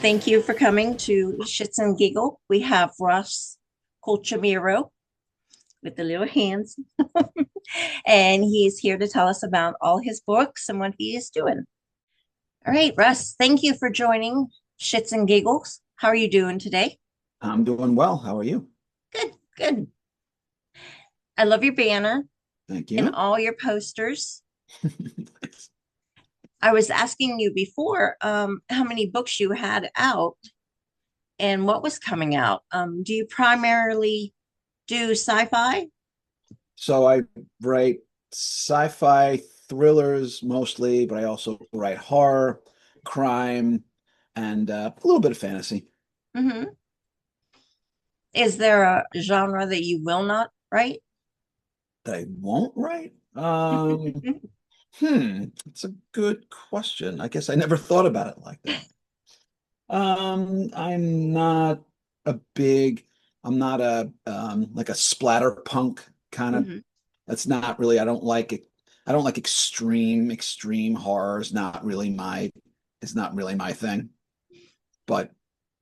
Thank you for coming to Shitz and Giggle. We have Russ Colchamiro with the little hands, and he's here to tell us about all his books and what he is doing. All right, Russ, thank you for joining Shits and Giggles. How are you doing today? I'm doing well. How are you? Good, good. I love your banner Thank and you. all your posters. I was asking you before how many books you had out and what was coming out. Do you primarily do sci-fi? So I write sci-fi thrillers mostly, but I also write horror, crime, and a little bit of fantasy. Hmm. Is there a genre that you will not write? That I won't write? It's a good question. I guess I never thought about it like that. I'm not a big, I'm not a like a splatter punk kind of. Hmm. That's not really, I don't like it. I don't like extreme horror is not really my thing. But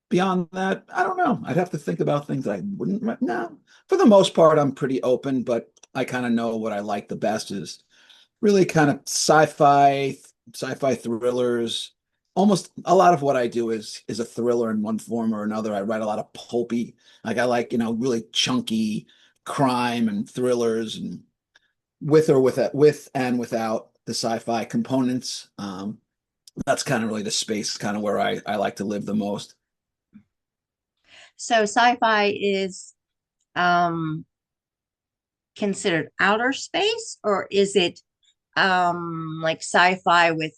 beyond that, I don't know. I'd have to think about things that I wouldn't right now. For the most part, I'm pretty open, but I kind of know what I like the best is really kind of sci-fi thrillers. Almost a lot of what I do is a thriller in one form or another. I write a lot of pulpy, like I like, really chunky crime and thrillers and with and without the sci-fi components. That's kind of really the space kind of where I like to live the most. So sci-fi is um considered outer space, or is it like sci-fi with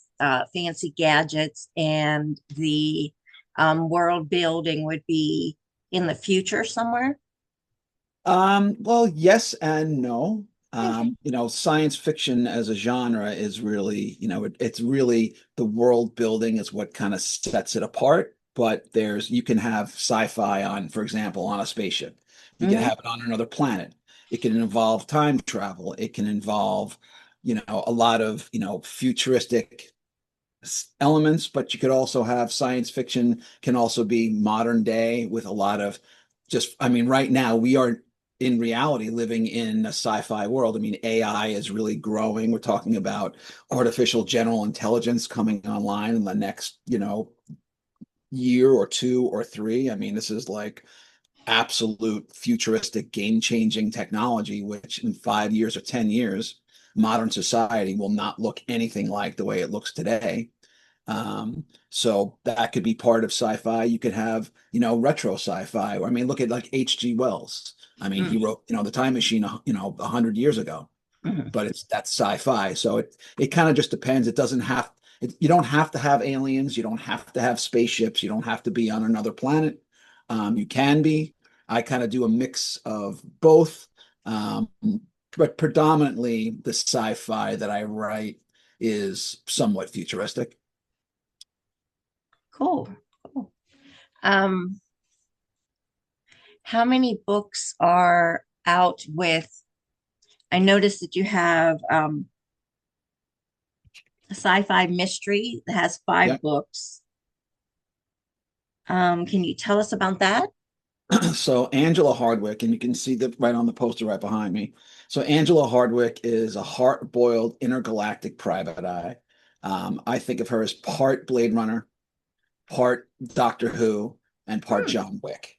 fancy gadgets and the world building would be in the future somewhere? Well, yes and no. Okay. Science fiction as a genre is really, it's really the world building is what kind of sets it apart. But you can have sci-fi on, for example, on a spaceship. You can Hmm. have it on another planet. It can involve time travel. It can involve, a lot of, futuristic elements, but you could also have science fiction can also be modern day with a lot of I mean, right now we are in reality living in a sci-fi world. I mean, AI is really growing. We're talking about artificial general intelligence coming online in the next, year or two or three. I mean, this is like absolute futuristic game-changing technology, which in 5 years or 10 years, modern society will not look anything like the way it looks today. So that could be part of sci-fi. You could have, retro sci-fi. I mean, look at like H.G. Wells. I mean, he wrote, The Time Machine, 100 years ago, Hmm. but that's sci-fi. So it kind of just depends. It doesn't have you don't have to have aliens. You don't have to have spaceships. You don't have to be on another planet. You can be. I kind of do a mix of both. Um, but predominantly the sci-fi that I write is somewhat futuristic. Cool. Cool. Um, how many books are out with? I noticed that you have a sci-fi mystery that has Yeah. 5 books. Can you tell us about that? So Angela Hardwicke, and you can see that right on the poster right behind me. So Angela Hardwicke is a hard-boiled intergalactic private eye. I think of her as part Blade Runner, part Doctor Who, and part Hmm. John Wick.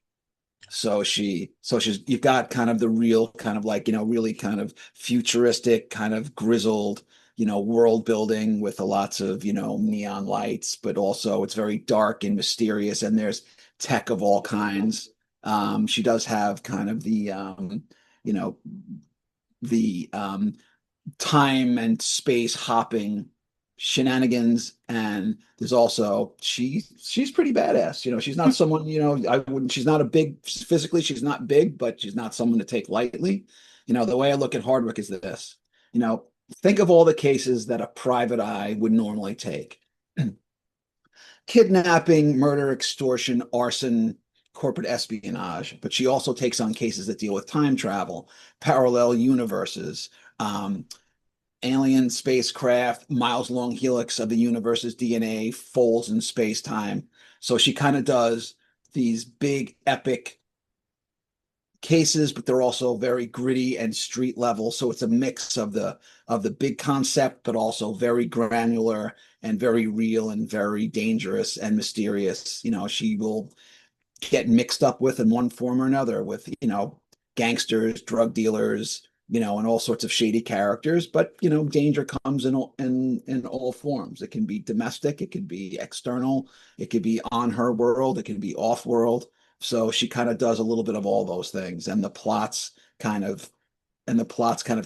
So you've got kind of the real kind of like, really kind of futuristic, kind of grizzled, world building with lots of, neon lights, but also it's very dark and mysterious and there's tech of all kinds. She does have kind of you know, the time and space hopping shenanigans, and there's also she's pretty badass. She's not someone, I wouldn't she's not a big physically, she's not big, but she's not someone to take lightly. The way I look at Hardwick is this. you know think of all the cases that a private eye would normally take: kidnapping, murder, extortion, arson, corporate espionage. But she also takes on cases that deal with time travel, parallel universes, um, alien spacecraft, miles long helix of the universe's DNA folds in space time. So she kind of does these big epic cases, but they're also very gritty and street level. So it's a mix of the big concept, but also very granular and very real and very dangerous and mysterious. She will get mixed up with in one form or another with, gangsters, drug dealers, and all sorts of shady characters. But, danger comes in all forms. It can be domestic, it can be external, it could be on her world, it can be off world. So she kind of does a little bit of all those things, and the plots kind of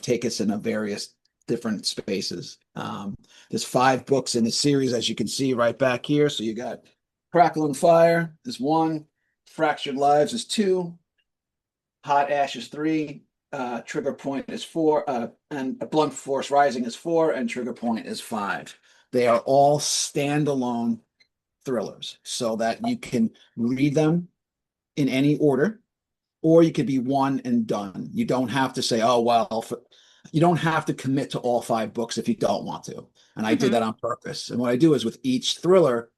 take us into various different spaces. There's 5 books in the series, as you can see right back here. So you got Crackle and Fire is 1, Fractured Lives is 2, Hot Ash is 3, Trigger Point is 4, and Blunt Force Rising is 4, and Trigger Point is 5. They are all standalone thrillers so that you can read them in any order, or you could be one and done. You don't have to say, oh, well, you don't have to commit to all 5 books if you don't want to. And I did that on purpose. And what I do is with each thriller,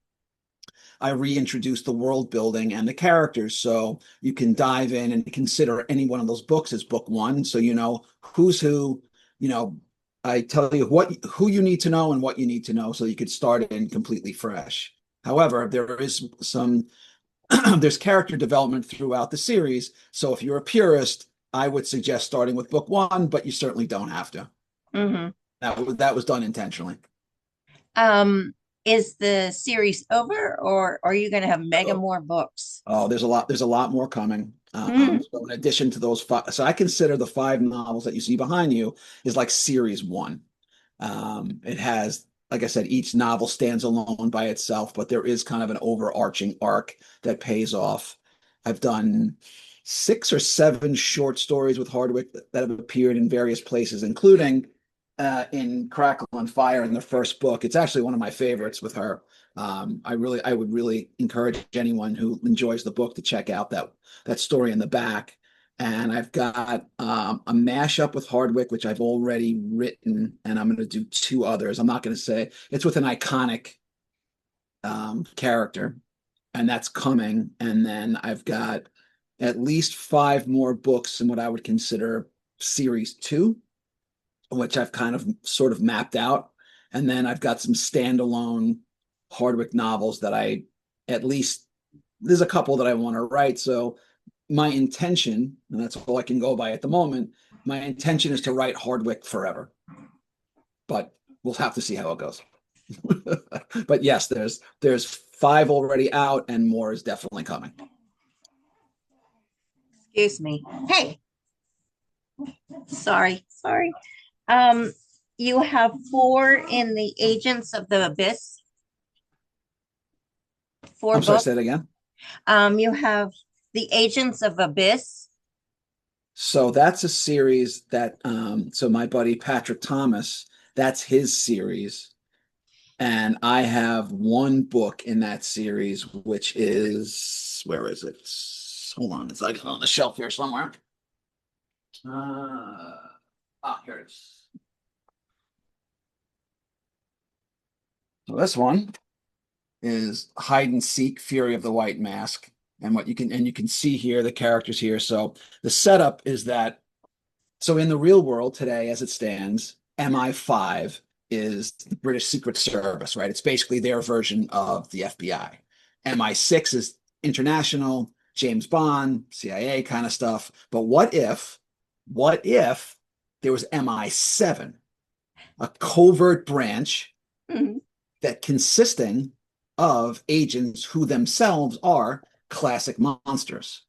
I reintroduce the world building and the characters. So you can dive in and consider any one of those books as book 1. So you know who's who, I tell you who you need to know and what you need to know so you could start in completely fresh. However, there is there's character development throughout the series. So if you're a purist, I would suggest starting with book 1, but you certainly don't have to. Mm-hmm. That was done intentionally. Um, is the series over, or are you going to have mega more books? Oh, there's a lot more coming. Mm. So in addition to those 5, so I consider the 5 novels that you see behind you is like series 1. It has, like I said, each novel stands alone by itself, but there is kind of an overarching arc that pays off. I've done 6 or 7 short stories with Hardwicke that have appeared in various places, including in Crackle and Fire in the first book. It's actually one of my favorites with her. I would really encourage anyone who enjoys the book to check out that story in the back. And I've got a mashup with Hardwicke, which I've already written, and I'm going to do 2 others. I'm not going to say it's with an iconic character, and that's coming. And then I've got at least 5 more books in what I would consider series 2, which I've kind of sort of mapped out. And then I've got some standalone Hardwicke novels that there's a couple that I want to write. So my intention, and that's all I can go by at the moment, my intention is to write Hardwicke forever. But we'll have to see how it goes. But yes, there's 5 already out, and more is definitely coming. Excuse me. Hey, sorry. Um, you have 4 in the Agents of the Abyss. 4 I'm sorry, books. say it again. You have the Agents of Abyss. So that's a series that so my buddy Patrick Thomas, that's his series. And I have 1 book in that series, which is, where is it? Hold on, it's like on the shelf here somewhere. Here it is. So this one is Hide and Seek, Fury of the White Mask. And you can see here the characters here. So the setup is that, so in the real world today, as it stands, MI5 is the British Secret Service, right? It's basically their version of the FBI. MI6 is international, James Bond, CIA kind of stuff. But what if there was MI7, a covert branch that consisting of agents who themselves are classic monsters,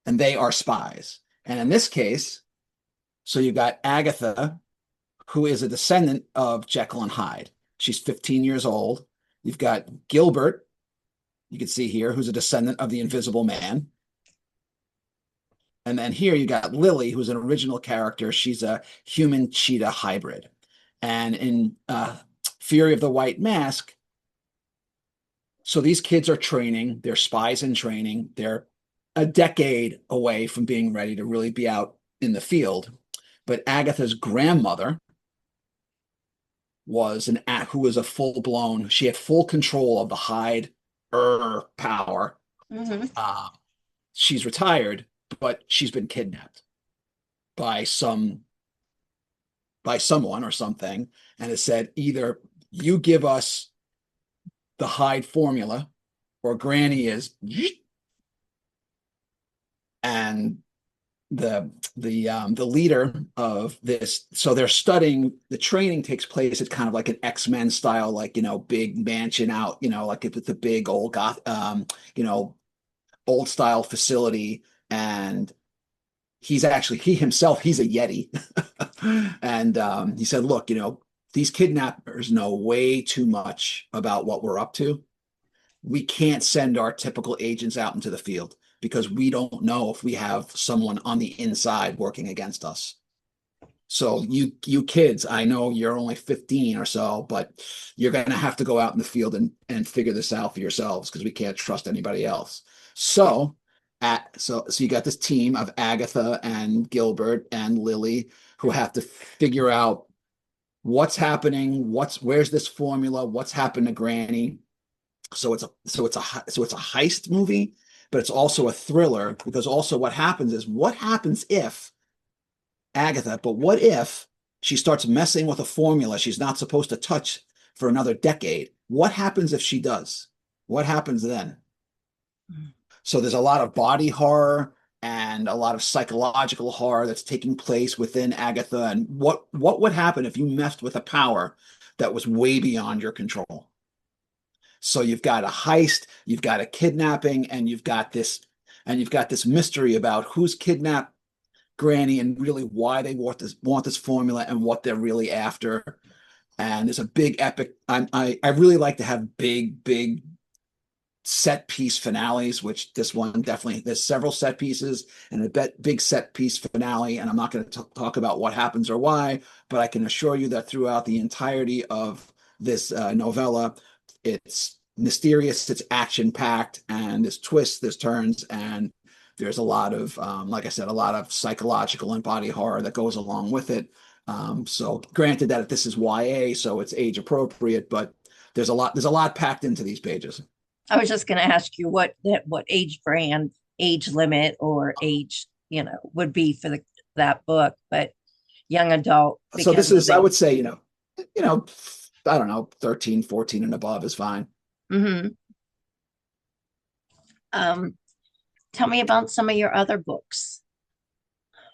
and they are spies. And in this case, so you got Agatha, who is a descendant of Jekyll and Hyde. She's 15 years old. You've got Gilbert, you can see here, who's a descendant of the Invisible Man. And then here you got Lily, who's an original character. She's a human cheetah hybrid. And in Fury of the White Mask, so these kids are training, they're spies in training, they're a decade away from being ready to really be out in the field. But Agatha's grandmother was who was a full blown. She had full control of the Hyde power. Hmm. Uh, she's retired, but she's been kidnapped by someone or something, and it said either you give us the Hyde formula, or Granny is, and the leader of this. So they're studying. The training takes place at kind of like an X-Men style, like big mansion out, like it's a big old you know, old style facility, and he himself, he's a Yeti. And he said, look, these kidnappers know way too much about what we're up to. We can't send our typical agents out into the field because we don't know if we have someone on the inside working against us. So you kids, I know you're only 15 or so, but you're going to have to go out in the field and figure this out for yourselves because we can't trust anybody else. So so you got this team of Agatha and Gilbert and Lily who have to figure out what's happening, where's this formula, what's happened to Granny. So it's a heist movie, but it's also a thriller because also what happens if what if she starts messing with a formula she's not supposed to touch for another decade? What happens if she does? What happens then? So there's a lot of body horror and a lot of psychological horror that's taking place within Agatha. And what would happen if you messed with a power that was way beyond your control? So you've got a heist, you've got a kidnapping, and you've got this mystery about who's kidnapped Granny and really why they want this formula and what they're really after. And there's a big epic. I really like to have big set piece finales, which this one definitely, there's several set pieces and big set piece finale. And I'm not going to talk about what happens or why, but I can assure you that throughout the entirety of this novella, it's mysterious, it's action packed, and there's twists, there's turns, and there's a lot of, like I said, a lot of psychological and body horror that goes along with it. So granted that this is YA, so it's age appropriate, but there's a lot packed into these pages. I was just going to ask you what age brand, age limit, or age would be for that book, but young adult So because this of is, I the. would say, I don't know, 13, 14 and above is fine. Hmm. Um, Tell me about some of your other books.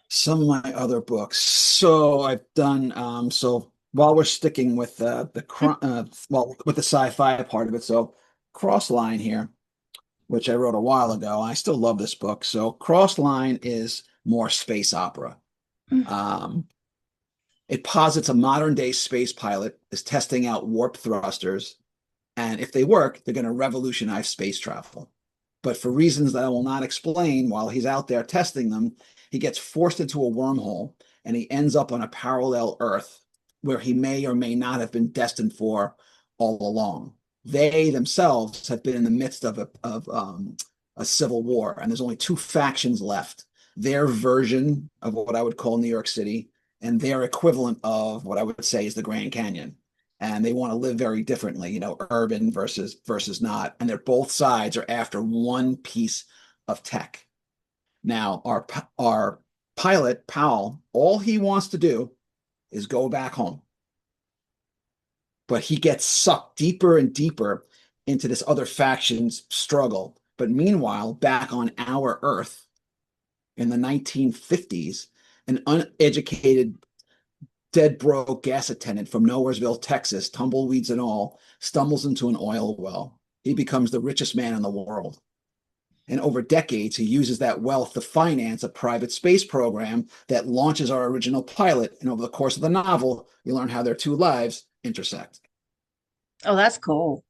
Some of my other books. So I've done so while we're sticking with with the sci-fi part of it. So Crossline here, which I wrote a while ago. I still love this book. So Crossline is more space opera. Um, it posits a modern day space pilot is testing out warp thrusters, and if they work, they're going to revolutionize space travel. But for reasons that I will not explain, while he's out there testing them, he gets forced into a wormhole and he ends up on a parallel Earth where he may or may not have been destined for all along. They themselves have been in the midst of a civil war, and there's only two factions left. Their version of what I would call New York City, and their equivalent of what I would say is the Grand Canyon. And they want to live very differently, urban versus not. And they're both sides are after one piece of tech. Now, our pilot, Powell, all he wants to do is go back home. But he gets sucked deeper and deeper into this other faction's struggle. But meanwhile, back on our Earth in the 1950s, an uneducated, dead broke gas attendant from Nowheresville, Texas, tumbleweeds and all, stumbles into an oil well. He becomes the richest man in the world. And over decades, he uses that wealth to finance a private space program that launches our original pilot. And over the course of the novel, you learn how their two lives intersect. Oh, that's cool.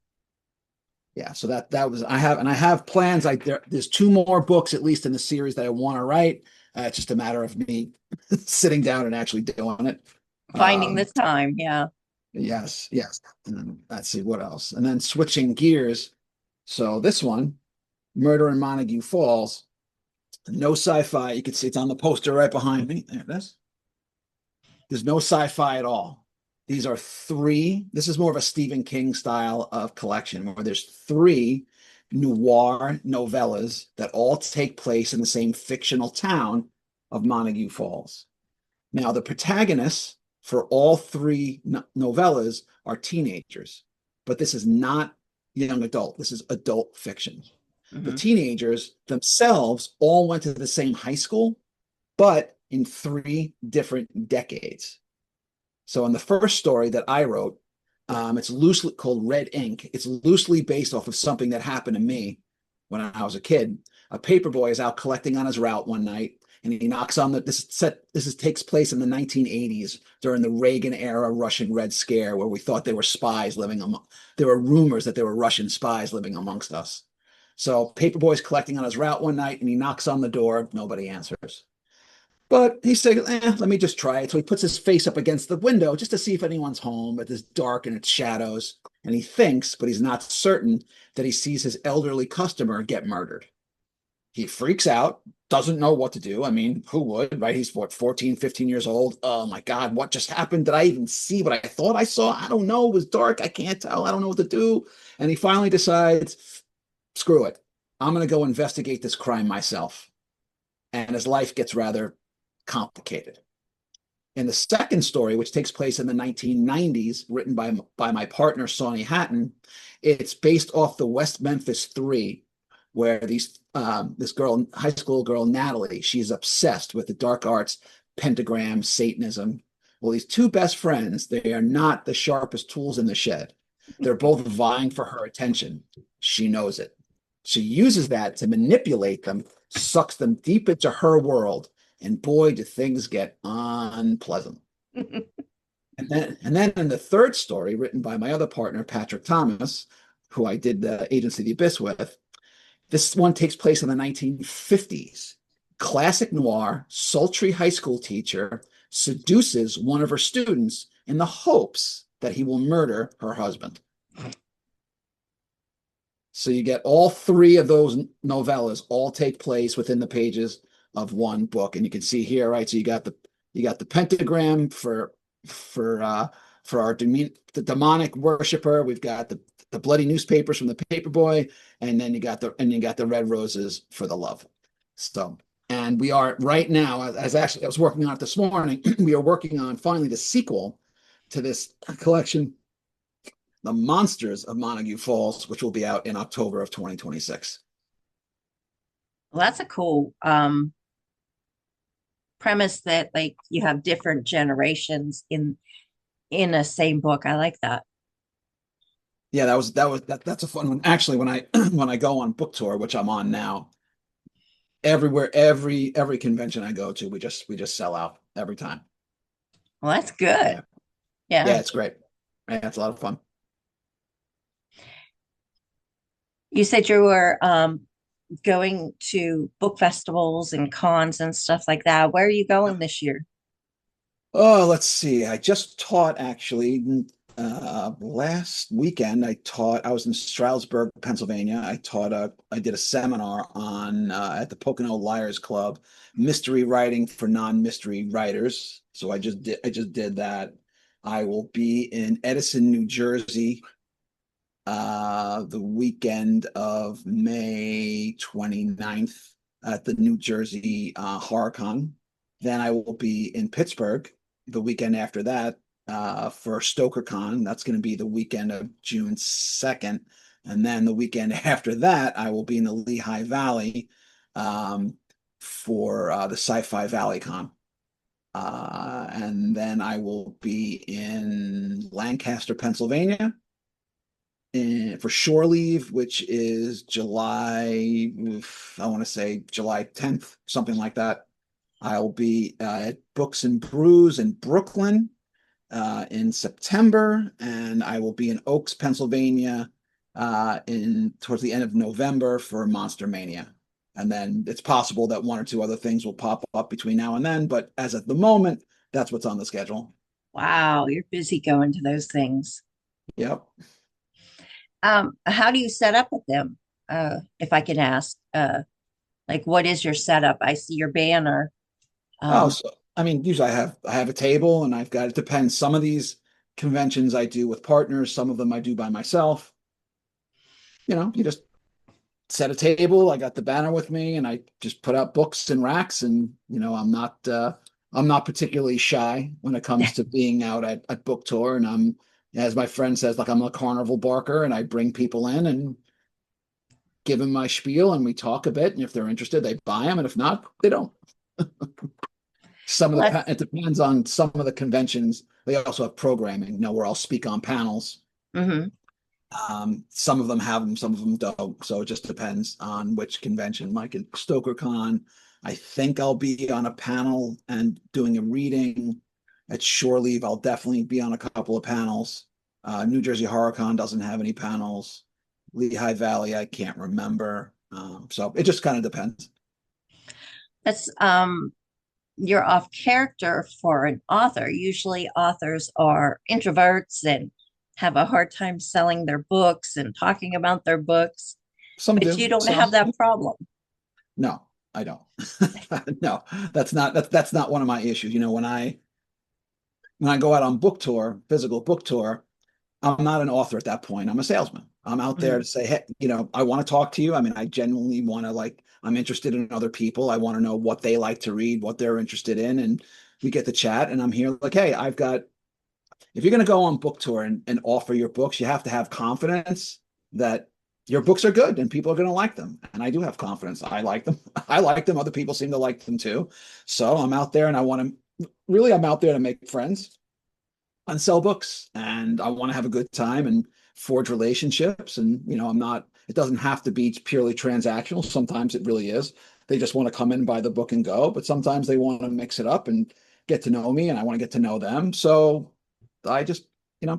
Yeah, so that was I have plans. There's two more books at least in the series that I want to write. It's just a matter of me sitting down and actually doing it. Finding the Um, time. Yeah. yes, yes. And then let's see what else. And then switching gears. So this one, Murder in Montague Falls, no sci-fi. You can see it's on the poster right behind me. There it is. There's no sci-fi at all. These are three. This is more of a Stephen King style of collection where there's three noir novellas that all take place in the same fictional town of Montague Falls. Now, the protagonists for all three novellas are teenagers, but this is not young adult. This is adult fiction. The Mhm. teenagers themselves all went to the same high school, but in three different decades. So in the first story that I wrote, it's loosely called Red Ink. It's loosely based off of something that happened to me when I was a kid. A paperboy is out collecting on his route one night, and he knocks on the. Takes place in the 1980s during the Reagan era Russian Red Scare, where we thought there were spies living among. There were rumors that there were Russian spies living amongst us. So paperboy's collecting on his route one night, and he knocks on the door. Nobody answers. But he said, let me just try it. So he puts his face up against the window just to see if anyone's home, but it's dark and it's shadows. And he thinks, but he's not certain, that he sees his elderly customer get murdered. He freaks out, doesn't know what to do. I mean, who would, right? He's what, 14, 15 years old. Oh my God, what just happened? Did I even see what I thought I saw? I don't know. It was dark. I can't tell. I don't know what to do. And he finally decides, screw it. I'm going to go investigate this crime myself. And his life gets rather complicated. In the second story, which takes place in the 1990s, written by my partner, Sonny Hatton, it's based off the West Memphis Three, where this girl, high school girl, Natalie, she's obsessed with the dark arts, pentagram, Satanism. Well, these two best friends, they are not the sharpest tools in the shed. They're both vying for her attention. She knows it. She uses that to manipulate them, sucks them deep into her world, and boy, do things get unpleasant. And then in the third story, written by my other partner, Patrick Thomas, who I did the Agency of the Abyss with, this one takes place in the 1950s. Classic noir, sultry high school teacher seduces one of her students in the hopes that he will murder her husband. So you get all three of those novellas all take place within the pages of one book, and you can see here, right? So you got the pentagram for our the demonic worshiper. We've got the bloody newspapers from the paperboy, and then you got the red roses for the love. So, and we are right now, as actually I was working on it this morning. We are working on finally the sequel to this collection, The Monsters of Montague Falls, which will be out in October of 2026. Well, that's a cool premise that like you have different generations in a same book. I like that. Yeah, that's a fun one. Actually, when I when I go on book tour, which I'm on now, everywhere, every convention I go to, we just sell out every time. Well, that's good. Yeah. Yeah, Yeah. it's great. Yeah, it's a lot of fun. You said you were going to book festivals and cons and stuff like that. Where are you going this year? Oh, let's see. I just taught actually last weekend. I was in Stroudsburg, Pennsylvania. I did a seminar on at the Pocono Liars Club, mystery writing for non-mystery writers. So I just did that. I will be in Edison, New Jersey, the weekend of May 29th at the New Jersey HorrorCon. Then I will be in Pittsburgh the weekend after that for StokerCon. That's going to be the weekend of June 2nd. And then the weekend after that, I will be in the Lehigh Valley for the Sci-Fi Valley Con. And then I will be in Lancaster, Pennsylvania for shore leave, which is July, I want to say July 10th, something like that. I'll be at Books and Brews in Brooklyn in September, and I will be in Oaks, Pennsylvania in towards the end of November for Monster Mania. And then it's possible that one or two other things will pop up between now and then, but as at the moment, that's what's on the schedule. Wow, you're busy going to those things. Yep. How do you set up with them? If I can ask, like what is your setup? I see your banner. Oh, Um, so I mean, usually I have a table and I've got it depends. Some of these conventions I do with partners. Some of them I do by myself. You just set a table. I got the banner with me, and I just put out books and racks. And I'm not particularly shy when it comes to being out at book tour. And I'm, as my friend says, like I'm a carnival barker, and I bring people in and give them my spiel, and we talk a bit. And if they're interested, they buy them, and if not, they don't. Well, It depends on some of the conventions. They also have programming, where I'll speak on panels. mhm. Some of them have them, some of them don't. So it just depends on which convention. Like in StokerCon, I think I'll be on a panel and doing a reading. At Shore Leave, I'll definitely be on a couple of panels. New Jersey HorrorCon doesn't have any panels. Lehigh Valley, I can't remember. So it just kind of depends. That's you're off character for an author. Usually authors are introverts and have a hard time selling their books and talking about their books, Some but do, you don't some. have that problem. No, I don't. No, that's not one of my issues. When I go out on book tour, physical book tour, I'm not an author at that point. I'm a salesman. I'm out there Mhm. to say, hey, I want to talk to you. I mean, I genuinely want to, like, I'm interested in other people. I want to know what they like to read, what they're interested in. And we get to chat. And I'm here like, hey, if you're going to go on book tour and offer your books, you have to have confidence that your books are good and people are going to like them. And I do have confidence. I like them. I like them. Other people seem to like them too. So I'm out there and I'm out there to make friends and sell books, and I want to have a good time and forge relationships. And it doesn't have to be purely transactional. Sometimes it really is. They just want to come in, buy the book and go, but sometimes they want to mix it up and get to know me, and I want to get to know them. So I just,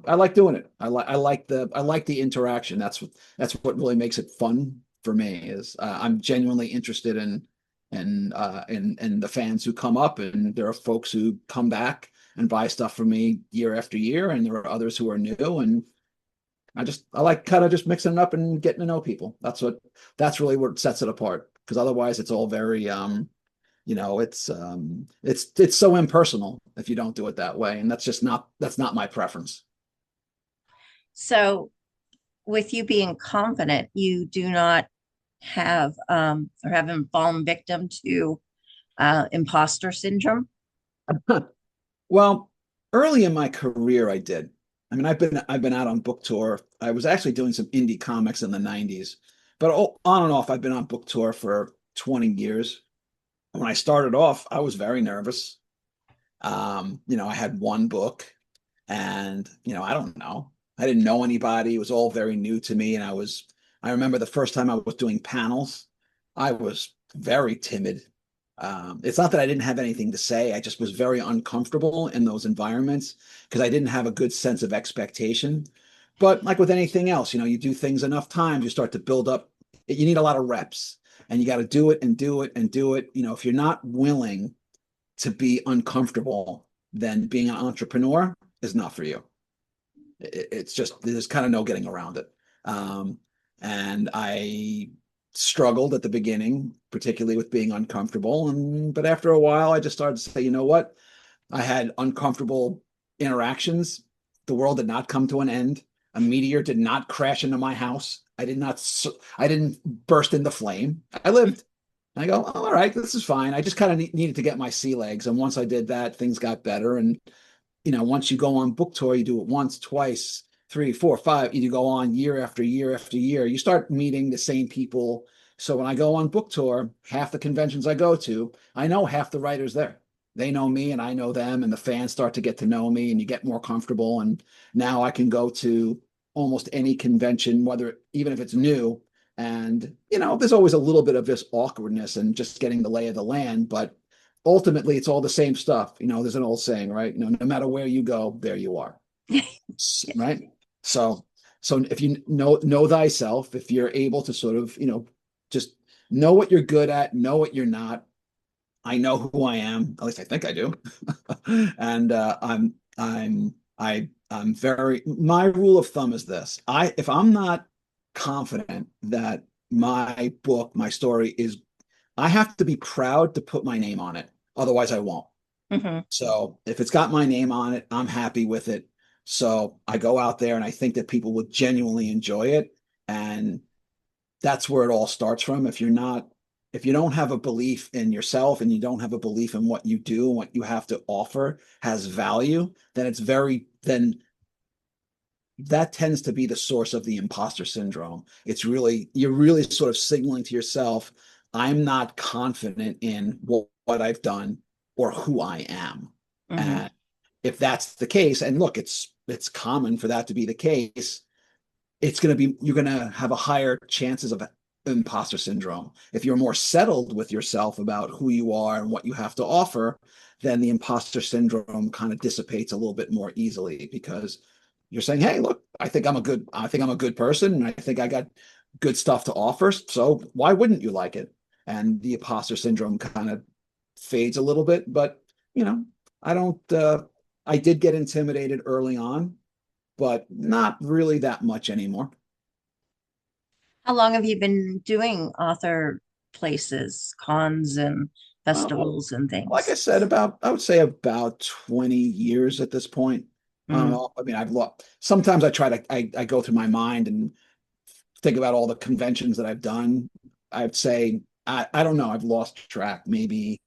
I like doing it. I like the interaction. That's what really makes it fun for me. Is I'm genuinely interested in the fans who come up, and there are folks who come back and buy stuff from me year after year, and there are others who are new. And I like kind of just mixing it up and getting to know people. That's really what sets it apart. Because otherwise, it's all very it's so impersonal if you don't do it that way, and that's not my preference. So, with you being confident, you do not have or haven't fallen victim to imposter syndrome. Well, early in my career, I did. I mean, I've been out on book tour. I was actually doing some indie comics in the '90s, but on and off, I've been on book tour for 20 years. When I started off, I was very nervous. I had one book, and I don't know. I didn't know anybody. It was all very new to me, and I remember the first time I was doing panels, I was very timid. It's not that I didn't have anything to say. I just was very uncomfortable in those environments because I didn't have a good sense of expectation. But like with anything else, you do things enough times, you start to build up. You need a lot of reps, and you got to do it and do it and do it. If you're not willing to be uncomfortable, then being an entrepreneur is not for you. It's just, there's kind of no getting around it. Um, and I struggled at the beginning, particularly with being uncomfortable. But after a while, I just started to say, you know what? I had uncomfortable interactions. The world did not come to an end. A meteor did not crash into my house. I didn't burst into flame. I lived. And I go, oh, all right, this is fine. I just kind of needed to get my sea legs. And once I did that, things got better. And once you go on book tour, you do it once, twice, three, four, five. You go on year after year after year. You start meeting the same people. So when I go on book tour, half the conventions I go to, I know half the writers there. They know me and I know them, and the fans start to get to know me, and you get more comfortable. And now I can go to almost any convention, whether even if it's new. And there's always a little bit of this awkwardness and just getting the lay of the land, but ultimately it's all the same stuff. There's an old saying, right? No matter where you go, there you are. Right. So, if you know thyself, if you're able to sort of, just know what you're good at, know what you're not. I know who I am, at least I think I do. And I'm very, my rule of thumb is this. If I'm not confident that my book, my story is, I have to be proud to put my name on it. Otherwise I won't. Mhm. So if it's got my name on it, I'm happy with it. So I go out there and I think that people will genuinely enjoy it. And that's where it all starts from. If you don't have a belief in yourself and you don't have a belief in what you do and what you have to offer has value, then that tends to be the source of the imposter syndrome. You're really sort of signaling to yourself, I'm not confident in what I've done or who I am. Hmm. And if that's the case, and look, it's common for that to be the case, you're going to have a higher chances of imposter syndrome. If you're more settled with yourself about who you are and what you have to offer, then the imposter syndrome kind of dissipates a little bit more easily because you're saying, hey, look, I think I'm a good person and I think I got good stuff to offer. So why wouldn't you like it? And the imposter syndrome kind of fades a little bit, but you know, I don't I did get intimidated early on, but not really that much anymore. How long have you been doing author places, cons, and Well, festivals and like I things? said, I would say about 20 years at this point. Mm. I mean, I've lost, sometimes I go through my mind and think about all the conventions that I've done. I'd say, I don't know, I've lost track, maybe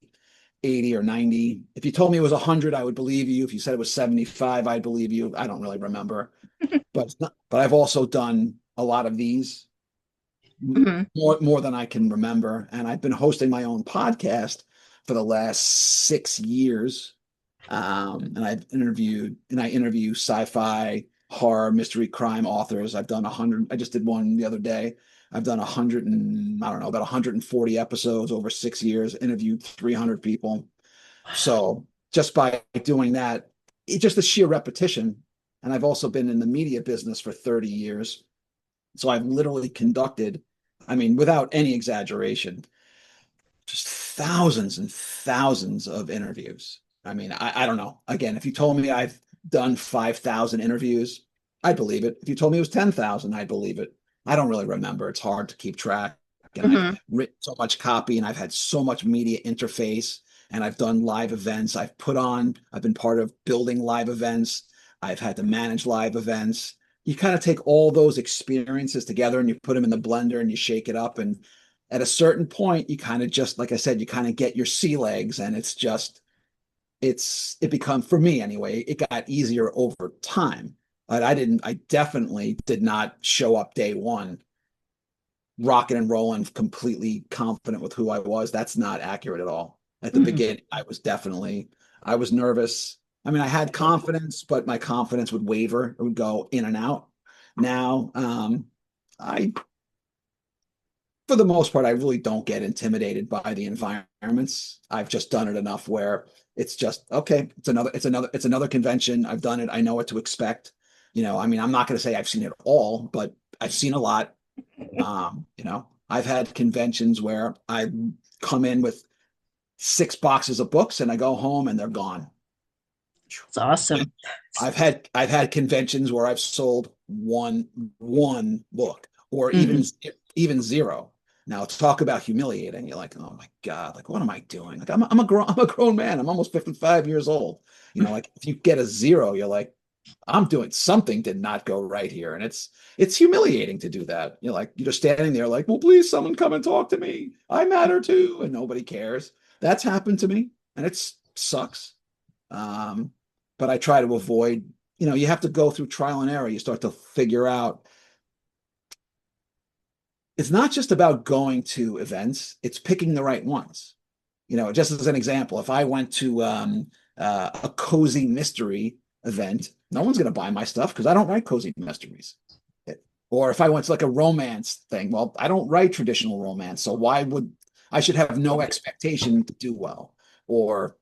80 or 90. If you told me it was 100, I would believe you. If you said it was 75, I'd believe you. I don't really remember, but I've also done a lot of these. Hmm. More than I can remember. And I've been hosting my own podcast for the last 6 years. And I interview sci-fi, horror, mystery, crime authors. I've done 100. I just did one the other day. I've done 100 and I don't know, about 140 episodes over 6 years, interviewed 300 people. So just by doing that, just the sheer repetition. And I've also been in the media business for 30 years. So I've literally conducted, I mean, without any exaggeration, just thousands and thousands of interviews. I mean, I don't know. Again, if you told me I've done 5,000 interviews, I'd believe it. If you told me it was 10,000, I'd believe it. I don't really remember. It's hard to keep track. And I've Hmm. written so much copy and I've had so much media interface and I've done live events. I've been part of building live events. I've had to manage live events. You kind of take all those experiences together and you put them in the blender and you shake it up. And at a certain point, you kind of just, like I said, you kind of get your sea legs and it becomes, for me anyway, it got easier over time. But I definitely did not show up day one rocking and rolling, completely confident with who I was. That's not accurate at all. At the Hmm. beginning, I was nervous. I mean, I had confidence, but my confidence would waver. It would go in and out. Now, I for the most part, I really don't get intimidated by the environments. I've just done it enough where it's just okay. It's another convention. I've done it. I know what to expect. I mean, I'm not going to say I've seen it all, but I've seen a lot. I've had conventions where I come in with 6 boxes of books and I go home and they're gone. It's awesome. I've had conventions where I've sold one book or Hmm. even zero. Now talk about humiliating. You're like, oh my God, like what am I doing? Like I'm a grown man. I'm almost 55 years old. Like if you get a zero, you're like, I'm doing something did not go right here. And it's humiliating to do that. You're just standing there like, well, please someone come and talk to me. I matter too. And nobody cares. That's happened to me and it sucks. Um, but I try to avoid, you have to go through trial and error. You start to figure out it's not just about going to events, it's picking the right ones. Just as an example, if I went to a cozy mystery event, no one's going to buy my stuff because I don't write cozy mysteries. Or if I went to like a romance thing, well, I don't write traditional romance. So why would I should have no expectation to do well? Or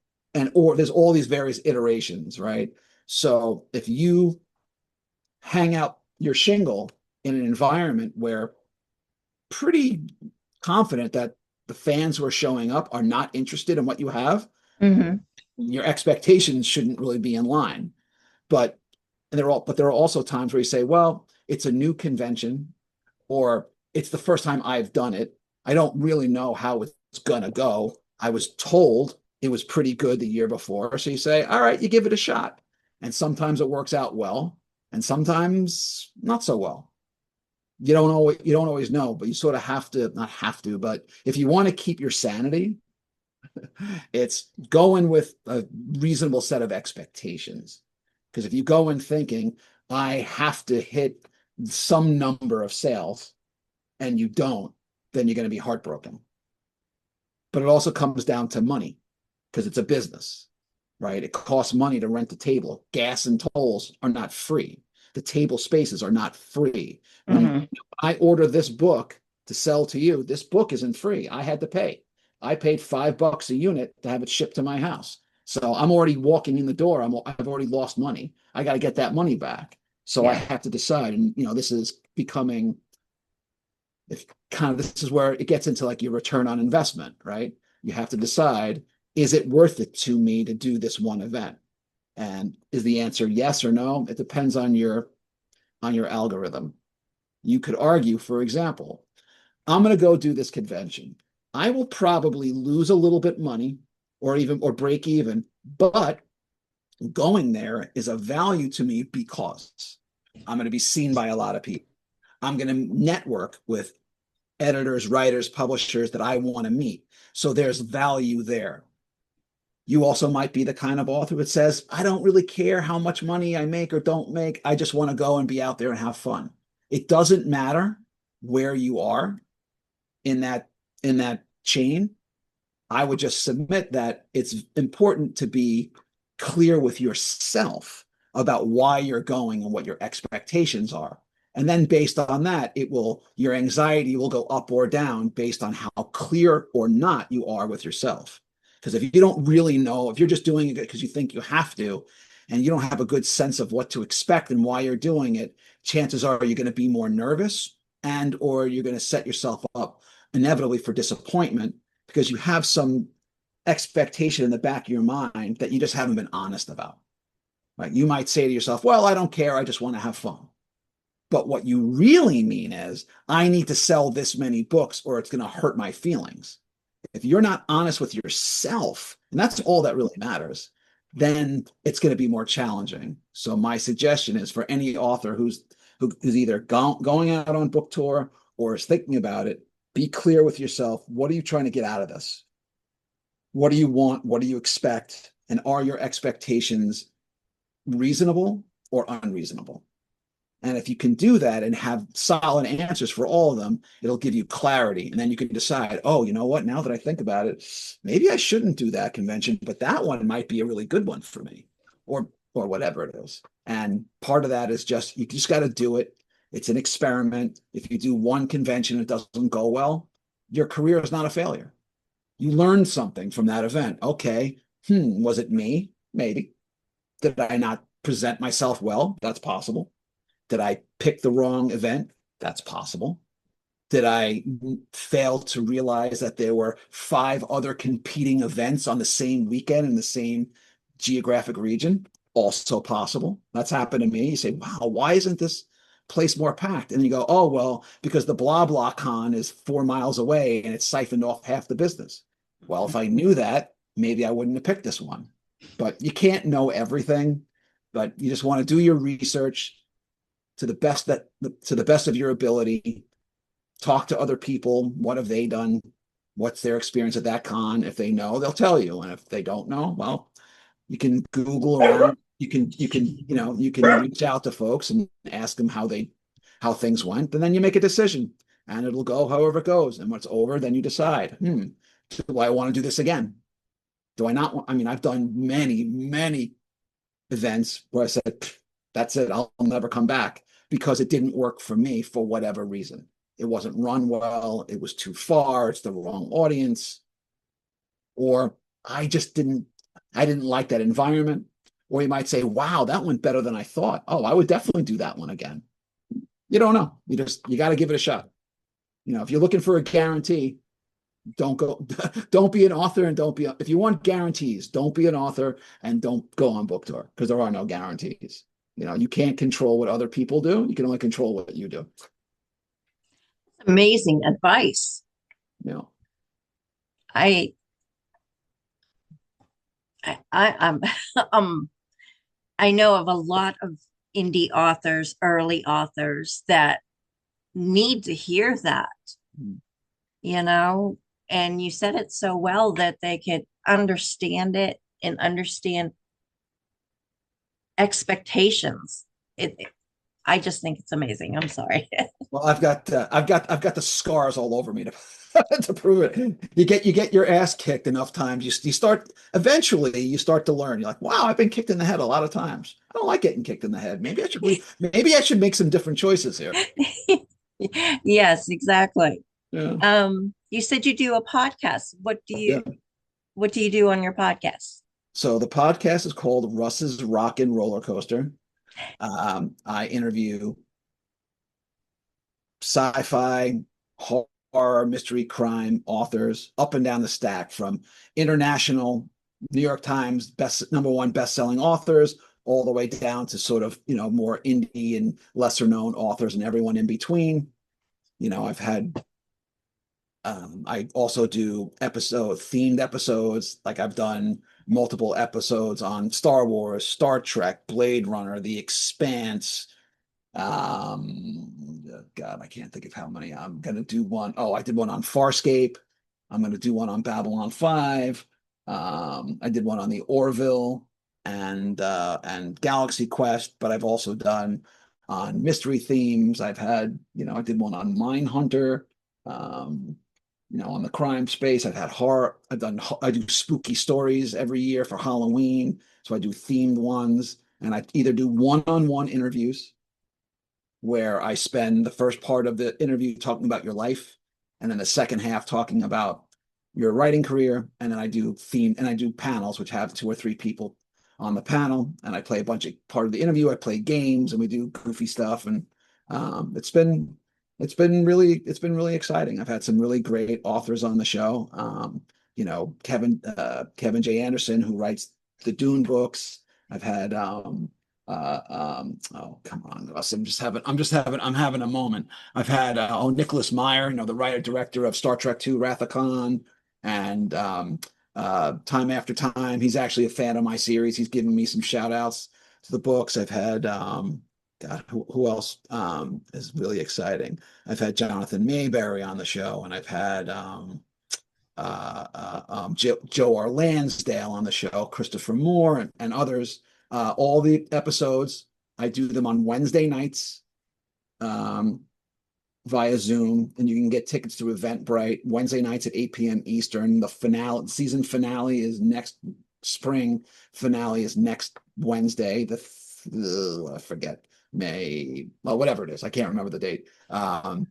or there's all these various iterations, right? So if you hang out your shingle in an environment where pretty confident that the fans who are showing up are not interested in what you have, Hmm. your expectations shouldn't really be in line. But but there are also times where you say, well, it's a new convention, or it's the first time I've done it. I don't really know how it's gonna go. I was told it was pretty good the year before. So you say, all right, you give it a shot. And sometimes it works out well, and sometimes not so well. You don't always know, but you sort of have to, not have to, but if you want to keep your sanity, it's going with a reasonable set of expectations. Because if you go in thinking, I have to hit some number of sales and you don't, then you're going to be heartbroken. But it also comes down to money because it's a business, right? It costs money to rent a table. Gas and tolls are not free. The table spaces are not free. When Hmm. I order this book to sell to you, this book isn't free. I had to pay. I paid $5 a unit to have it shipped to my house. So I'm already walking in the door. I've already lost money. I got to get that money back. So I Yeah. have to decide. And this is becoming, if kind of, this is where it gets into like your return on investment, right? You have to decide, is it worth it to me to do this one event? And is the answer yes or no? It depends on your algorithm. You could argue, for example, I'm going to go do this convention. I will probably lose a little bit money or break even, but going there is a value to me because I'm going to be seen by a lot of people. I'm going to network with editors, writers, publishers that I want to meet. So there's value there. You also might be the kind of author that says, I don't really care how much money I make or don't make. I just want to go and be out there and have fun. It doesn't matter where you are in that chain. I would just submit that it's important to be clear with yourself about why you're going and what your expectations are. And then based on that, your anxiety will go up or down based on how clear or not you are with yourself. Because if you don't really know, if you're just doing it because you think you have to, and you don't have a good sense of what to expect and why you're doing it, chances are you're going to be more nervous or you're going to set yourself up inevitably for disappointment because you have some expectation in the back of your mind that you just haven't been honest about. Right? You might say to yourself, well, I don't care. I just want to have fun. But what you really mean is, I need to sell this many books or it's going to hurt my feelings. If you're not honest with yourself, and that's all that really matters, then it's going to be more challenging. So my suggestion is for any author who's either going out on book tour or is thinking about it, be clear with yourself. What are you trying to get out of this? What do you want? What do you expect? And are your expectations reasonable or unreasonable? And if you can do that and have solid answers for all of them, it'll give you clarity. And then you can decide, oh, you know what? Now that I think about it, maybe I shouldn't do that convention, but that one might be a really good one for me, or whatever it is. And part of that is just you just got to do it. It's an experiment. If you do one convention and it doesn't go well, your career is not a failure. You learned something from that event. Okay, was it me? Maybe. Did I not present myself well? That's possible. Did I pick the wrong event? That's possible. Did I fail to realize that there were 5 other competing events on the same weekend in the same geographic region? Also possible. That's happened to me. You say, wow, why isn't this place more packed? And you go, oh, well, because the blah blah con is 4 miles away and it's siphoned off half the business. Well, if I knew that, maybe I wouldn't have picked this one. But you can't know everything, but you just want to do your research to the best of your ability. Talk to other people. What have they done? What's their experience at that con? If they know, they'll tell you. And if they don't know, well, you can Google around. You can reach out to folks and ask them how things went, and then you make a decision, and it'll go however it goes. And when it's over, then you decide, do I want to do this again? Do I not want? I mean, I've done many, many events where I said, that's it, I'll never come back because it didn't work for me for whatever reason. It wasn't run well, it was too far, it's the wrong audience, or I didn't like that environment. Or you might say, wow, that went better than I thought. Oh, I would definitely do that one again. You don't know. You got to give it a shot. If you're looking for a guarantee, don't go, don't be an author and if you want guarantees, don't be an author and don't go on book tour because there are no guarantees. You can't control what other people do. You can only control what you do. Amazing advice. You know, I, I'm, I'm I know of a lot of indie authors, early authors that need to hear that, Mm. you know, and you said it so well that they could understand it and understand expectations. I just think it's amazing. I'm sorry. Well, I've got the scars all over me to to prove it. You get your ass kicked enough times. You start eventually you start to learn. You're like, wow, I've been kicked in the head a lot of times. I don't like getting kicked in the head. Maybe I should make some different choices here. Yes, exactly. Yeah. You said you do a podcast. Yeah. What do you do on your podcast? So the podcast is called Russ's Rock and Roller Coaster. I interview sci-fi, horror, mystery, crime authors up and down the stack from international New York Times best number one best-selling authors all the way down to sort of, more indie and lesser known authors and everyone in between. I've had I also do themed episodes. Like I've done multiple episodes on Star Wars, Star Trek, Blade Runner, The Expanse, God, I can't think of how many. I'm gonna do one. Oh, I did one on Farscape. I'm gonna do one on Babylon 5. I did one on the Orville and Galaxy Quest, but I've also done on mystery themes. I did one on Mindhunter, on the crime space. I've had horror. I do spooky stories every year for Halloween. So I do themed ones, and I either do one-on-one interviews where I spend the first part of the interview talking about your life, and then the second half talking about your writing career. And then I do panels, which have two or three people on the panel, and I play a bunch of part of the interview. I play games and we do goofy stuff, and it's been really exciting. I've had some really great authors on the show. Kevin J. Anderson, who writes the Dune books. I've had oh, come on, Russ. I'm having a moment. I've had Nicholas Meyer, the writer director of Star Trek II, Wrath of Khan, and Time After Time. He's actually a fan of my series. He's given me some shout outs to the books. I've had God, who else is really exciting? I've had Jonathan Mayberry on the show, and I've had Joe R. Lansdale on the show, Christopher Moore, and others. All the episodes, I do them on Wednesday nights um, via Zoom, and you can get tickets through Eventbrite Wednesday nights at 8 p.m. Eastern. Season finale is next spring. Finale is next Wednesday. I forget, May, well, whatever it is. I can't remember the date. And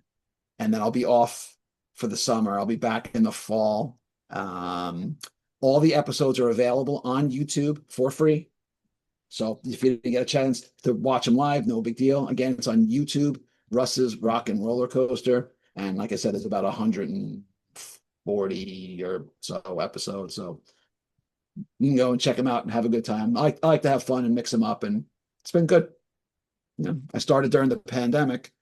then I'll be off for the summer. I'll be back in the fall. All the episodes are available on YouTube for free. So if you get a chance to watch them live, no big deal. Again, it's on YouTube, Russ's Rock and Roller Coaster. And like I said, it's about 140 or so episodes. So you can go and check them out and have a good time. I like to have fun and mix them up, and it's been good. I started during the pandemic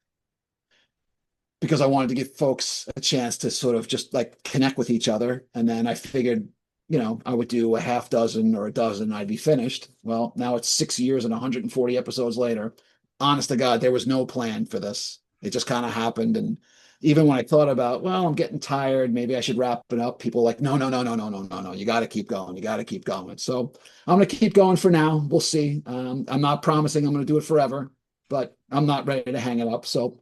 because I wanted to give folks a chance to sort of just like connect with each other. And then I figured, I would do a half dozen or a dozen, I'd be finished. Well, now it's 6 years and 140 episodes later. Honest to God, there was no plan for this. It just kind of happened. And even when I thought about, well, I'm getting tired, maybe I should wrap it up, people were like, no, no, no, no, no, no, no, no. You got to keep going. You got to keep going. So I'm going to keep going for now. We'll see. I'm not promising I'm going to do it forever, but I'm not ready to hang it up. So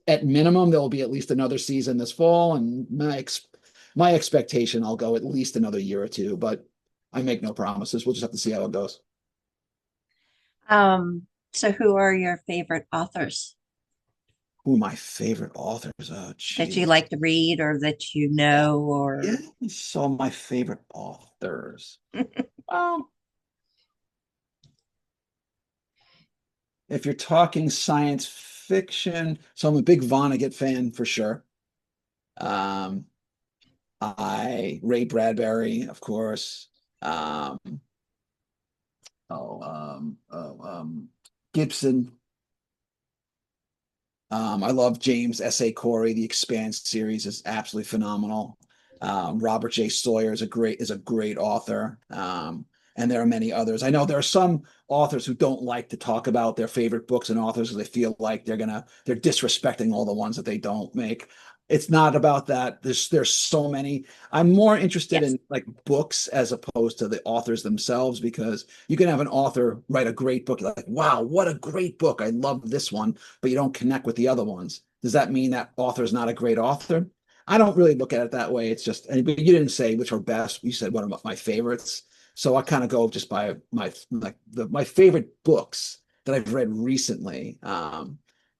at minimum, there will be at least another season this fall, and my expectation, I'll go at least another year or two, but I make no promises. We'll just have to see how it goes. So who are your favorite authors Who are my favorite authors? Oh, that you Jesus. like to read or that you Yeah, know yeah. or So my favorite authors. Well, if you're talking science fiction, so I'm a big Vonnegut fan for sure. Um, Ray Bradbury, of course. Um, oh, Gibson. I love James S.A. Corey. The Expanse series is absolutely phenomenal. Robert J. Sawyer is a great author. and there are many others. I know there are some authors who don't like to talk about their favorite books and authors because they feel like they're disrespecting all the ones that they don't make. It's not about that. There's so many. I'm more interested Yes. in like books as opposed to the authors themselves, because you can have an author write a great book. You're like, wow, what a great book. I love this one, but you don't connect with the other ones. Does that mean that author is not a great author? I don't really look at it that way. It's just, but you didn't say which are best. You said one of my favorites. So I kind of go just by my favorite books that I've read recently,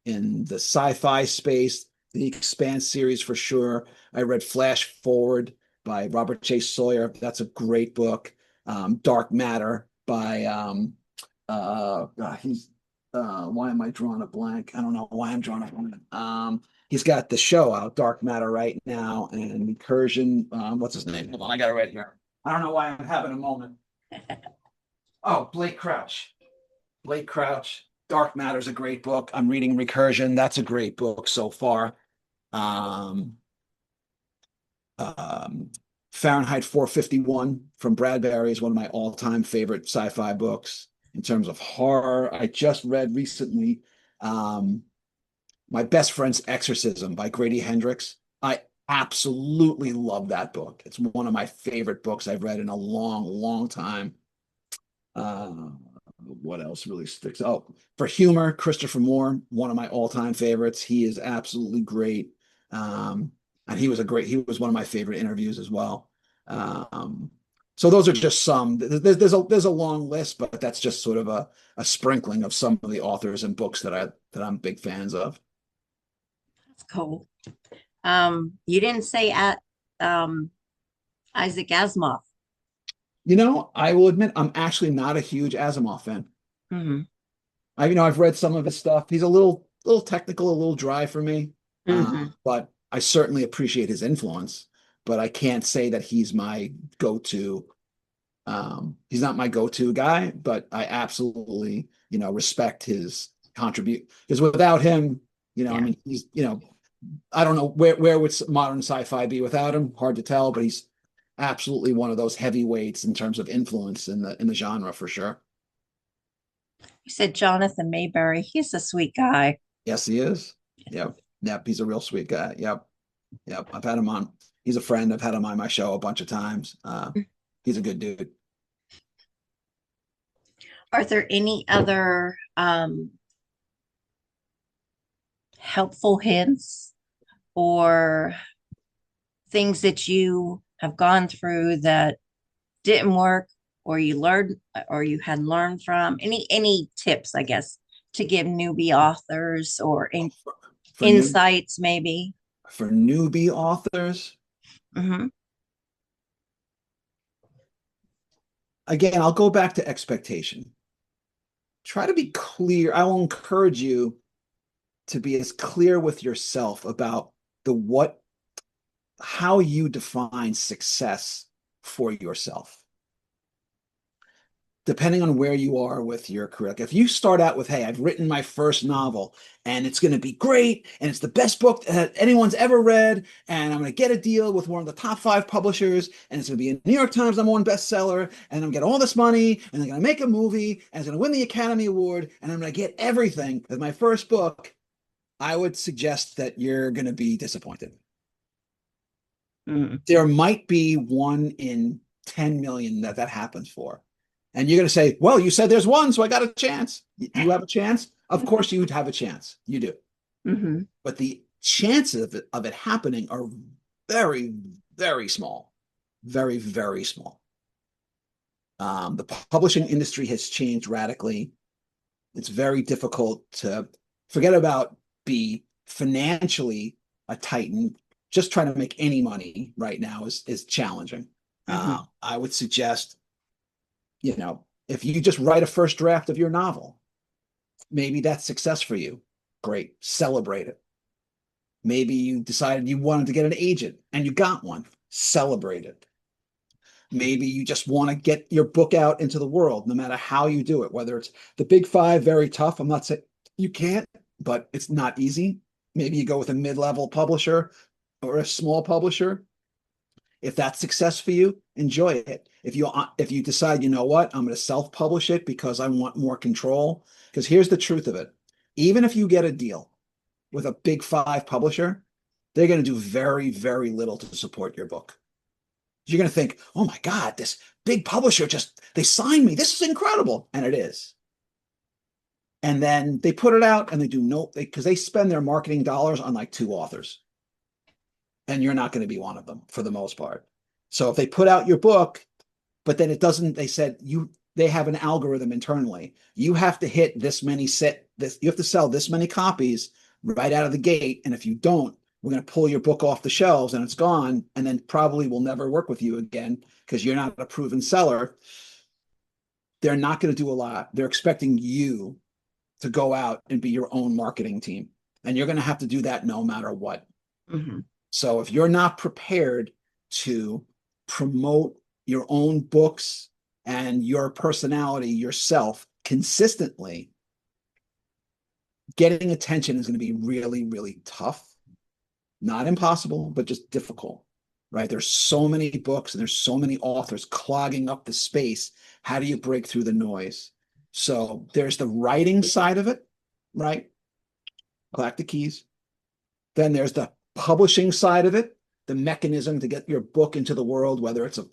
in the sci-fi space, the Expanse series for sure. I read Flash Forward by Robert J. Sawyer. That's a great book. Dark Matter by he's why am I drawing a blank? I don't know why I'm drawing a blank. He's got the show out, Dark Matter, right now, and Incursion. What's his name? Hold on, I got it right here. I don't know why I'm having a moment. Oh, Blake Crouch. Blake Crouch. Dark Matter is a great book. I'm reading Recursion. That's a great book so far. Um, um, Fahrenheit 451 from Bradbury is one of my all-time favorite sci-fi books. In terms of horror, I just read recently My Best Friend's Exorcism by Grady Hendrix. I absolutely love that book. It's one of my favorite books I've read in a long, long time. Uh, what else really sticks? Oh, for humor, Christopher Moore, one of my all-time favorites. He is absolutely great. And he was one of my favorite interviews as well. Um, so those are just some. There's a long list, but that's just sort of a sprinkling of some of the authors and books that I'm big fans of. That's cool. You didn't say at Isaac Asimov. I will admit I'm actually not a huge Asimov fan. Hmm. I've read some of his stuff. He's a little technical, a little dry for me. Hmm. But I certainly appreciate his influence. But I can't say that he's my go-to. He's not my go-to guy, but I absolutely, respect his contribute, because without him, I Yeah. mean, he's, I don't know where would modern sci-fi be without him? Hard to tell, but he's absolutely one of those heavyweights in terms of influence in the genre for sure. You said Jonathan Mayberry. He's a sweet guy. Yes, he is. Yep. Yep. He's a real sweet guy. Yep. Yep. I've had him on. He's a friend. I've had him on my show a bunch of times. He's a good dude. Are there any other helpful hints or things that you have gone through that didn't work or you learned or you had learned from? Any tips, I guess, to give newbie authors or For new insights maybe? for newbie authors, Hmm. again, I'll go back to expectation. Try to be clear. I will encourage you to be as clear with yourself about the what how you define success for yourself, depending on where you are with your career. Like if you start out with, hey, I've written my first novel and it's going to be great and it's the best book that anyone's ever read, and I'm going to get a deal with one of the top 5 publishers, and it's going to be a New York Times #1 bestseller, and I'm going to get all this money, and they're going to make a movie, and it's going to win the Academy Award, and I'm going to get everything with my first book, I would suggest that you're going to be disappointed. Hmm. There might be 1 in 10 million that happens for. And you're going to say, well, you said there's one, so I got a chance. You have a chance? Of course, you would have a chance. You do. Hmm. But the chances of it happening are very, very small. Very, very small. The publishing industry has changed radically. It's very difficult to forget about be financially a titan. Just trying to make any money right now is challenging. Hmm. I would suggest, if you just write a first draft of your novel, maybe that's success for you. Great, celebrate it. Maybe you decided you wanted to get an agent and you got one, celebrate it. Maybe you just want to get your book out into the world, no matter how you do it, whether it's the big 5, very tough. I'm not saying you can't, but it's not easy. Maybe you go with a mid-level publisher or a small publisher. If that's success for you, enjoy it. If you decide, you know what, I'm going to self-publish it because I want more control. Because here's the truth of it. Even if you get a deal with a big five publisher, they're going to do very, very little to support your book. You're going to think, oh my God, this big publisher they signed me. This is incredible. And it is. And then they put it out and they do because they spend their marketing dollars on like two authors. And you're not going to be one of them for the most part. So if they put out your book, but then it doesn't, they have an algorithm internally. You have to hit you have to sell this many copies right out of the gate. And if you don't, we're going to pull your book off the shelves and it's gone. And then probably we'll never work with you again because you're not a proven seller. They're not going to do a lot. They're expecting you to go out and be your own marketing team. And you're going to have to do that no matter what. Mm-hmm. So if you're not prepared to promote your own books and your personality yourself consistently, getting attention is going to be really, really tough. Not impossible, but just difficult, right? There's so many books and there's so many authors clogging up the space. How do you break through the noise? So there's the writing side of it, right? Collect the keys. Then there's the publishing side of it, the mechanism to get your book into the world, whether it's a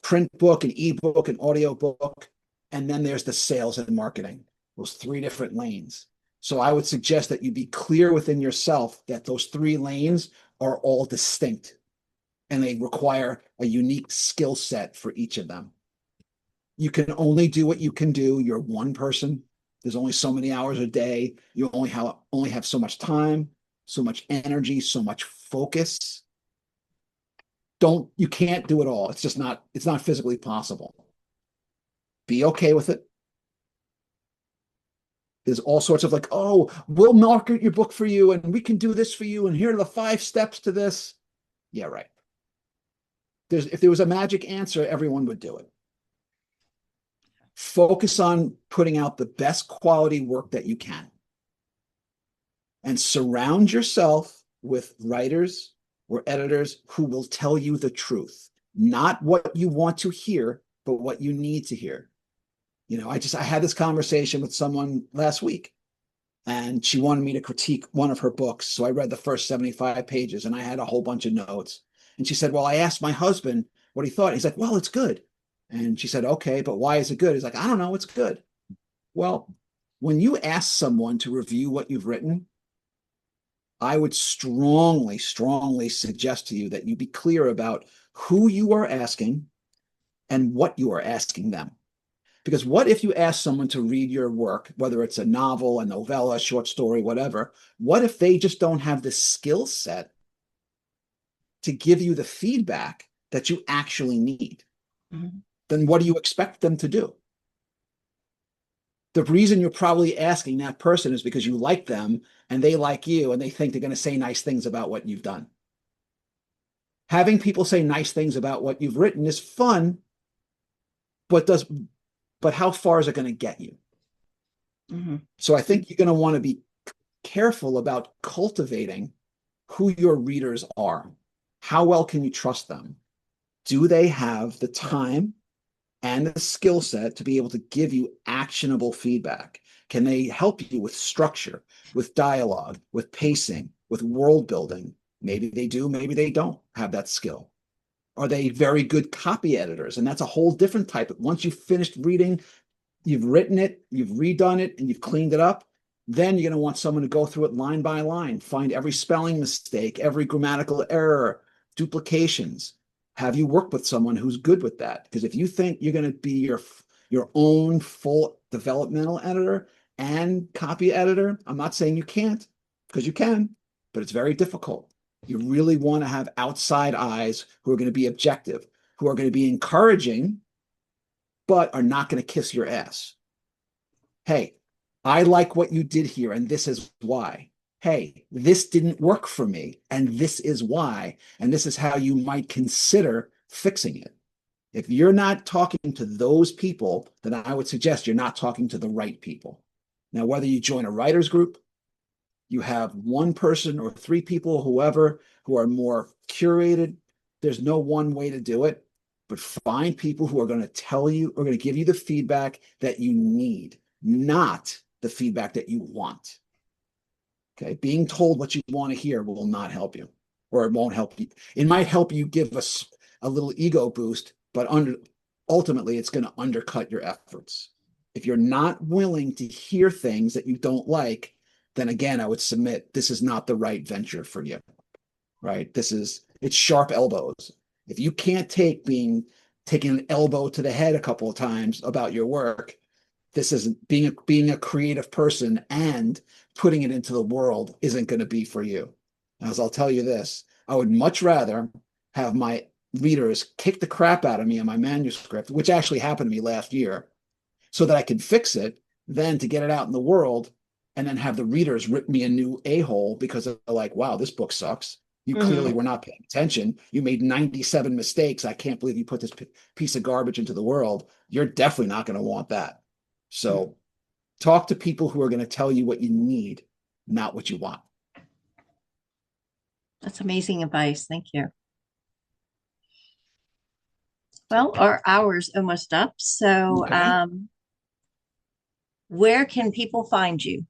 print book, an ebook, an audio book, and then there's the sales and marketing, those three different lanes. So I would suggest that you be clear within yourself that those three lanes are all distinct and they require a unique skill set for each of them. You can only do what you can do. You're one person. There's only so many hours a day. You only have so much time, so much energy, so much focus. You can't do it all. It's not physically possible. Be okay with it. There's all sorts of like, oh, we'll market your book for you and we can do this for you. And here are the 5 steps to this. Yeah, right. If there was a magic answer, everyone would do it. Focus on putting out the best quality work that you can. And surround yourself with writers or editors who will tell you the truth, not what you want to hear, but what you need to hear. I had this conversation with someone last week and she wanted me to critique one of her books. So I read the first 75 pages and I had a whole bunch of notes. And she said, well, I asked my husband what he thought. He's like, well, it's good. And she said, okay, but why is it good? He's like, I don't know, it's good. Well, when you ask someone to review what you've written, I would strongly, strongly suggest to you that you be clear about who you are asking and what you are asking them. Because what if you ask someone to read your work, whether it's a novel, a novella, a short story, whatever, what if they just don't have the skill set to give you the feedback that you actually need? Mm-hmm. Then what do you expect them to do? The reason you're probably asking that person is because you like them and they like you and they think they're going to say nice things about what you've done. Having people say nice things about what you've written is fun, but how far is it going to get you? Mm-hmm. So I think you're going to want to be careful about cultivating who your readers are. How well can you trust them? Do they have the time and the skill set to be able to give you actionable feedback? Can they help you with structure, with dialogue, with pacing, with world building? Maybe they do, maybe they don't have that skill. Are they very good copy editors? And that's a whole different type. Once you've finished reading, you've written it, you've redone it, and you've cleaned it up, then you're going to want someone to go through it line by line, find every spelling mistake, every grammatical error, duplications. Have you worked with someone who's good with that? Because if you think you're going to be your own full developmental editor and copy editor, I'm not saying you can't, because you can, but it's very difficult. You really want to have outside eyes who are going to be objective, who are going to be encouraging, but are not going to kiss your ass. Hey, I like what you did here, and this is why. Hey, this didn't work for me, and this is why, and this is how you might consider fixing it. If you're not talking to those people, then I would suggest you're not talking to the right people. Now, whether you join a writer's group, you have one person or 3 people, whoever, who are more curated, There's no one way to do it, but find people who are going to tell you or going to give you the feedback that you need, not the feedback that you want. Okay. Being told what you want to hear will not help you, or it won't help you. It might help you give us a little ego boost, but ultimately it's going to undercut your efforts. If you're not willing to hear things that you don't like, then again, I would submit this is not the right venture for you, right? It's sharp elbows. If you can't take taking an elbow to the head a couple of times about your work, this isn't being a creative person and putting it into the world isn't going to be for you. As I'll tell you this, I would much rather have my readers kick the crap out of me on my manuscript, which actually happened to me last year, so that I can fix it, than to get it out in the world and then have the readers rip me a new a-hole because they're like, wow, this book sucks. You clearly Mhm. were not paying attention. You made 97 mistakes. I can't believe you put this piece of garbage into the world. You're definitely not going to want that. So talk to people who are going to tell you what you need, not what you want. That's amazing advice. Thank you. Well, our hour's almost up. So, Okay. where can people find you?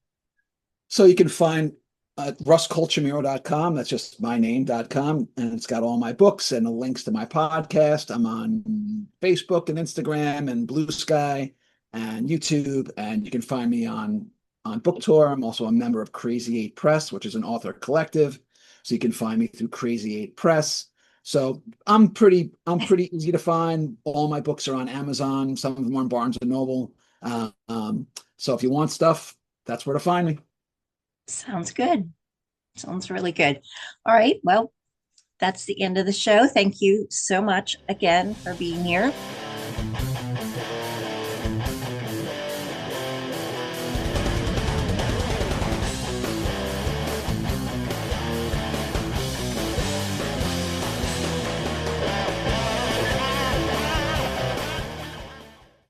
So you can find russcolchamiro.com. That's just my name.com. And it's got all my books and the links to my podcast. I'm on Facebook and Instagram and Blue Sky and YouTube. And you can find me on Book Tour. I'm also a member of Crazy Eight Press, which is an author collective. So you can find me through Crazy Eight Press. So I'm pretty easy to find. All my books are on Amazon. Some of them are on Barnes and Noble. So if you want stuff, that's where to find me. Sounds good. Sounds really good. All right. Well, that's the end of the show. Thank you so much again for being here.